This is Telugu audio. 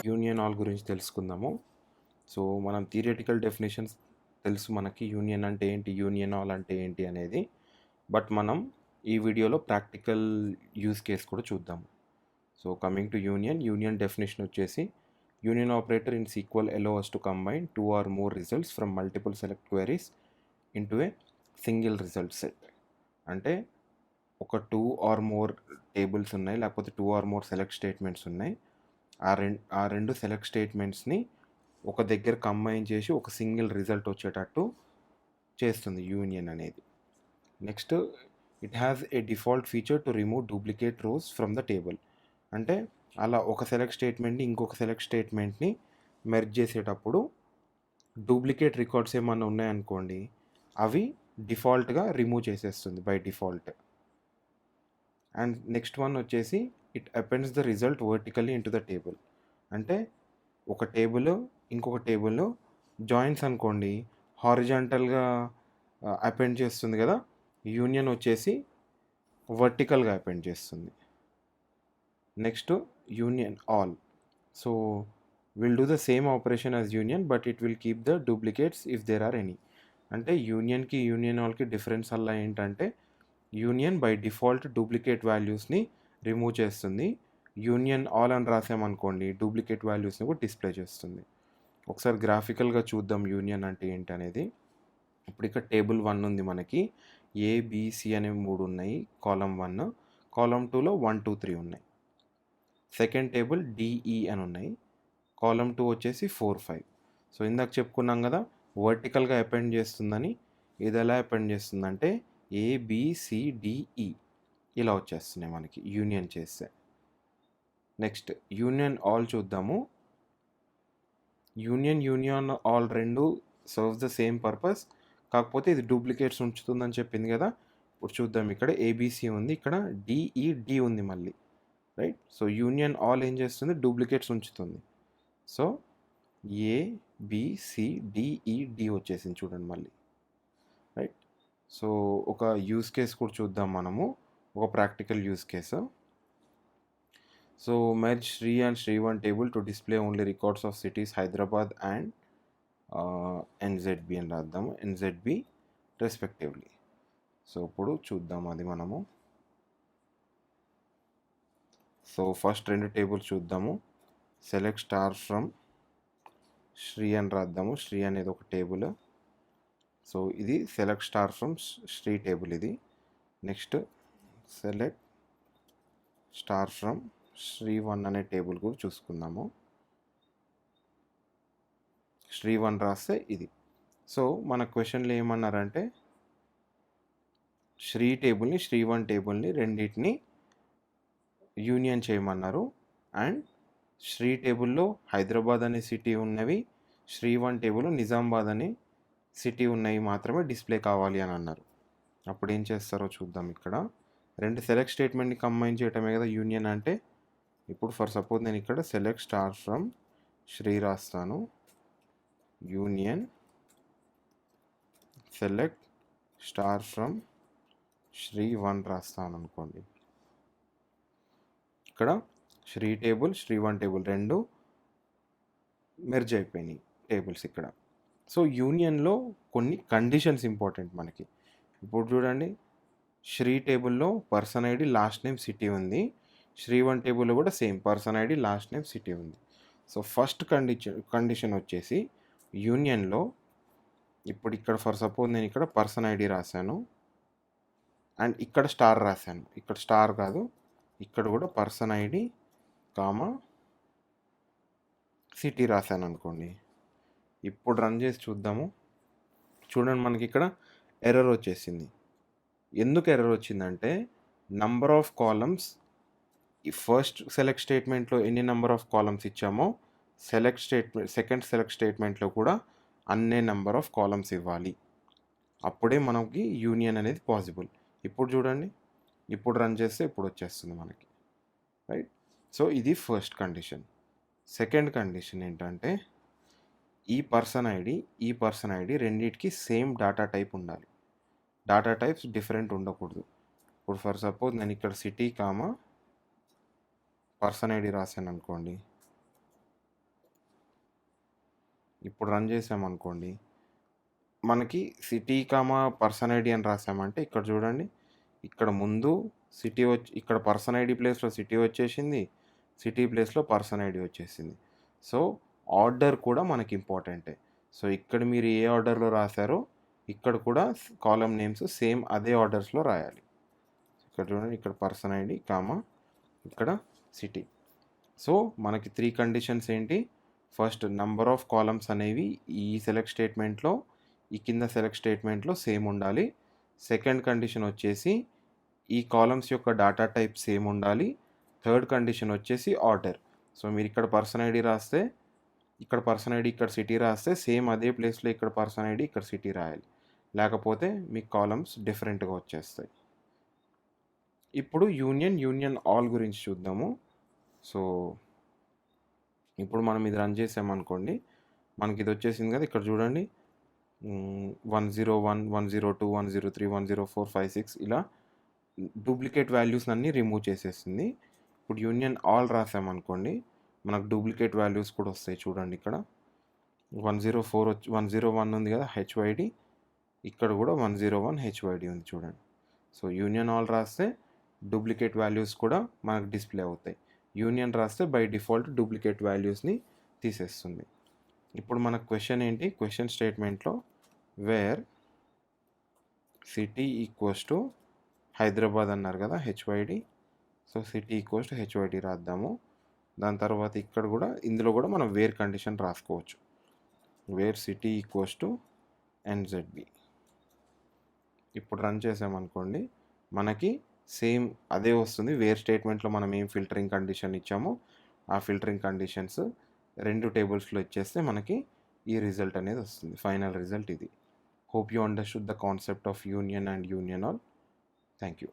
యూనియన్ ఆల్ గురించి తెలుసుకుందాము. సో, మనం థియరిటికల్ డెఫినిషన్స్ తెలుసు మనకి. యూనియన్ అంటే ఏంటి? యూనియన్ ఆల్ అంటే ఏంటి అనేది. బట్ మనం ఈ వీడియోలో ప్రాక్టికల్ యూజ్ కేస్ కూడా చూద్దాము. So, coming to union definition వచ్చేసి union operator in SQL allows us to combine 2 or more results from multiple select queries into a single result set. అంటే ఒక 2 or more టేబుల్స్ ఉన్నాయి, లేకపోతే 2 or more సెలెక్ట్ స్టేట్మెంట్స్ ఉన్నాయి. ఆ రెండు సెలెక్ట్ స్టేట్మెంట్స్ని ఒక దగ్గర కంబైన్ చేసి ఒక సింగిల్ రిజల్ట్ వచ్చేటట్టు చేస్తుంది యూనియన్ అనేది. Next, it has a default feature to remove duplicate rows from the table. అంటే అలా ఒక సెలెక్ట్ స్టేట్మెంట్ని ఇంకొక సెలెక్ట్ స్టేట్మెంట్ని మెర్జ్ చేసేటప్పుడు డూప్లికేట్ రికార్డ్స్ ఏమన్నా ఉన్నాయనుకోండి, అవి డిఫాల్ట్గా రిమూవ్ చేసేస్తుంది by default. And next one వచ్చేసి it appends the result vertically into the table. అంటే ఒక టేబుల్ ఇంకొక టేబుల్ జాయిన్స్ అనుకోండి, హారిజాంటల్గా అపెండ్ చేస్తుంది కదా. యూనియన్ వచ్చేసి వర్టికల్గా అపెండ్ చేస్తుంది. Next, union all. So will do the same operation as union, but it will keep the duplicates if there are any. అంటే యూనియన్కి యూనియన్ ఆల్కి డిఫరెన్స్ అలా ఏంటంటే, యూనియన్ బై డిఫాల్ట్ డూప్లికేట్ వాల్యూస్ని రిమూవ్ చేస్తుంది. యూనియన్ ఆల్ అని రాసామనుకోండి, డూప్లికేట్ వాల్యూస్ని కూడా డిస్ప్లే చేస్తుంది. ఒకసారి గ్రాఫికల్గా చూద్దాం యూనియన్ అంటే ఏంటి అనేది. ఇప్పుడు ఇక్కడ టేబుల్ 1 ఉంది మనకి. ఏబిసి అనే 3 ఉన్నాయి కాలం 1. కాలం 2లో 1 2 3 ఉన్నాయి. సెకండ్ టేబుల్ డిఈ అని ఉన్నాయి. కాలం 2 వచ్చేసి 4 5. సో ఇందాక చెప్పుకున్నాం కదా, వర్టికల్గా అపెండ్ చేస్తుందని. ఇది ఎలా అపెండ్ చేస్తుందంటే ఏబిసిడిఈ ఇలా వచ్చేస్తున్నాయి మనకి యూనియన్ చేస్తే. నెక్స్ట్, యూనియన్ ఆల్ చూద్దాము. యూనియన్ ఆల్ రెండు సర్వ్స్ ద సేమ్ పర్పస్, కాకపోతే ఇది డూప్లికేట్స్ ఉంచుతుందని చెప్పింది కదా. ఇప్పుడు చూద్దాం, ఇక్కడ ఏబిసి ఉంది, ఇక్కడ డిఈడి ఉంది మళ్ళీ, రైట్. సో యూనియన్ ఆల్ ఏం చేస్తుంది? డూప్లికేట్స్ ఉంచుతుంది. సో ఏబిసిడిఈడి వచ్చేసింది చూడండి మళ్ళీ, రైట్. సో ఒక యూజ్ కేస్ కూడా చూద్దాం మనము, ఒక practical use case. So merge Shri and Shri one table to display only records of cities Hyderabad and N Z B అని రాద్దాము, ఎన్జెడ్బి రెస్పెక్టివ్లీ. సో ఇప్పుడు చూద్దాం అది మనము. సో ఫస్ట్ రెండు టేబుల్స్ చూద్దాము. సెలెక్ట్ స్టార్ ఫ్రమ్ శ్రీ అని రాద్దాము. శ్రీ అనేది ఒక టేబుల్. సో ఇది select star from Shri table ఇది. నెక్స్ట్, సెలెక్ట్ స్టార్ ఫ్రమ్ శ్రీ1 అనే టేబుల్ కూడా చూసుకుందాము. శ్రీ1 రాస్తే ఇది. సో మన క్వశ్చన్లో ఏమన్నారంటే, శ్రీ టేబుల్ని శ్రీ1 టేబుల్ని రెండింటిని యూనియన్ చేయమన్నారు. అండ్ శ్రీ టేబుల్లో హైదరాబాద్ అనే సిటీ ఉన్నవి, శ్రీ1 టేబుల్లో నిజామాబాద్ అనే సిటీ ఉన్నవి మాత్రమే డిస్ప్లే కావాలి అని అన్నారు. అప్పుడు ఏం చేస్తారో చూద్దాం. ఇక్కడ రెండు సెలెక్ట్ స్టేట్మెంట్ని కంబైన్ చేయటమే కదా యూనియన్ అంటే. ఇప్పుడు ఫర్ సపోజ్ నేను ఇక్కడ సెలెక్ట్ స్టార్ ఫ్రమ్ శ్రీ రాస్తాను, యూనియన్ సెలెక్ట్ స్టార్ ఫ్రమ్ శ్రీ1 రాస్తాను అనుకోండి. ఇక్కడ శ్రీ టేబుల్ శ్రీ1 టేబుల్ రెండు మెర్జ్ అయిపోయినాయి టేబుల్స్ ఇక్కడ. సో యూనియన్లో కొన్ని కండిషన్స్ ఇంపార్టెంట్ మనకి. ఇప్పుడు చూడండి, శ్రీ టేబుల్లో person ID last name city ఉంది, శ్రీ1 టేబుల్లో కూడా same person ID last name city ఉంది. సో ఫస్ట్ కండిషన్ వచ్చేసి యూనియన్లో, ఇప్పుడు ఇక్కడ ఫర్ సపోజ్ నేను ఇక్కడ పర్సన్ ఐడి రాశాను అండ్ ఇక్కడ స్టార్ రాశాను. ఇక్కడ స్టార్ కాదు, ఇక్కడ కూడా పర్సన్ ఐడి కామా సిటీ రాశాను అనుకోండి. ఇప్పుడు రన్ చేసి చూద్దాము. చూడండి, మనకి ఇక్కడ ఎర్రర్ వచ్చేసింది. ఎందుకు ఎర్రర్ వచ్చిందంటే, నంబర్ ఆఫ్ కాలమ్స్ ఈ ఫస్ట్ సెలెక్ట్ స్టేట్మెంట్లో ఎన్ని నెంబర్ ఆఫ్ కాలమ్స్ ఇచ్చామో సెకండ్ సెలెక్ట్ స్టేట్మెంట్లో కూడా అన్నే నెంబర్ ఆఫ్ కాలమ్స్ ఇవ్వాలి. అప్పుడే మనకి యూనియన్ అనేది పాసిబుల్. ఇప్పుడు చూడండి, ఇప్పుడు రన్ చేస్తే ఇప్పుడు వచ్చేస్తుంది మనకి, రైట్. సో ఇది ఫస్ట్ కండిషన్. సెకండ్ కండిషన్ ఏంటంటే, ఈ పర్సన్ ఐడి రెండింటికి సేమ్ డేటా టైప్ ఉండాలి. డేటా టైప్స్ డిఫరెంట్ ఉండకూడదు. ఇప్పుడు ఫర్ సపోజ్ నేను ఇక్కడ సిటీ కామా పర్సన్ ఐడి రాశాను అనుకోండి. ఇప్పుడు రన్ చేసామనుకోండి, మనకి సిటీ కామా పర్సన్ ఐడి అని రాసామంటే ఇక్కడ చూడండి, ఇక్కడ ముందు సిటీ ఇక్కడ పర్సన్ ఐడి ప్లేస్లో సిటీ వచ్చేసింది, సిటీ ప్లేస్లో పర్సన్ ఐడి వచ్చేసింది. సో ఆర్డర్ కూడా మనకి ఇంపార్టెంటే. సో ఇక్కడ మీరు ఏ ఆర్డర్లో రాశారో ఇక్కడ కూడా కాలం నేమ్స్ సేమ్ అదే ఆర్డర్స్లో రాయాలి. ఇక్కడ చూడండి, ఇక్కడ పర్సన్ ఐడి కామా ఇక్కడ సిటీ. సో మనకి 3 కండిషన్స్ ఏంటి? ఫస్ట్ నంబర్ ఆఫ్ కాలమ్స్ అనేవి ఈ సెలెక్ట్ స్టేట్మెంట్లో ఈ కింద సెలెక్ట్ స్టేట్మెంట్లో సేమ్ ఉండాలి. సెకండ్ కండిషన్ వచ్చేసి ఈ కాలమ్స్ యొక్క డేటా టైప్ సేమ్ ఉండాలి. థర్డ్ కండిషన్ వచ్చేసి ఆర్డర్. సో మీరు ఇక్కడ పర్సన్ ఐడి రాస్తే ఇక్కడ పర్సన్ ఐడి ఇక్కడ సిటీ రాస్తే సేమ్ అదే ప్లేస్లో ఇక్కడ పర్సన్ ఐడి ఇక్కడ సిటీ రాయాలి, లేకపోతే మీ కాలమ్స్ డిఫరెంట్గా వచ్చేస్తాయి. ఇప్పుడు యూనియన్ ఆల్ గురించి చూద్దాము. సో ఇప్పుడు మనం ఇది రన్ చేసామనుకోండి, మనకి ఇది వచ్చేసింది కదా. ఇక్కడ చూడండి, 101, 102, 103, 104, 5, 6 ఇలా డూప్లికేట్ వాల్యూస్ అన్నీ రిమూవ్ చేసేసింది. ఇప్పుడు యూనియన్ ఆల్ రాసామనుకోండి, మనకు డూప్లికేట్ వాల్యూస్ కూడా వస్తాయి. చూడండి, ఇక్కడ 104 101 ఉంది కదా హెచ్వైడి, ఇక్కడ కూడా 101 హెచ్వైడి ఉంది చూడండి. సో యూనియన్ ఆల్ రాస్తే డూప్లికేట్ వాల్యూస్ కూడా మనకు డిస్ప్లే అవుతాయి. యూనియన్ రాస్తే బై డిఫాల్ట్ డూప్లికేట్ వాల్యూస్ని తీసేస్తుంది. ఇప్పుడు మన క్వశ్చన్ ఏంటి? క్వశ్చన్ స్టేట్మెంట్లో where city equals to Hyderabad అన్నారు కదా H Y D. So city equals to H Y D రాద్దాము. దాని తర్వాత ఇక్కడ కూడా ఇందులో కూడా మనం వేర్ కండిషన్ రాసుకోవచ్చు. Where city equals to N Z B. ఇప్పుడు రన్ చేసామనుకోండి, మనకి సేమ్ అదే వస్తుంది. వేర్ స్టేట్మెంట్లో మనం ఏం ఫిల్టరింగ్ కండిషన్ ఇచ్చామో ఆ ఫిల్టరింగ్ కండిషన్స్ 2 టేబుల్స్లో ఇచ్చేస్తే మనకి ఈ రిజల్ట్ అనేది వస్తుంది. ఫైనల్ రిజల్ట్ ఇది. Hope you understood the concept of union and union all. Thank you.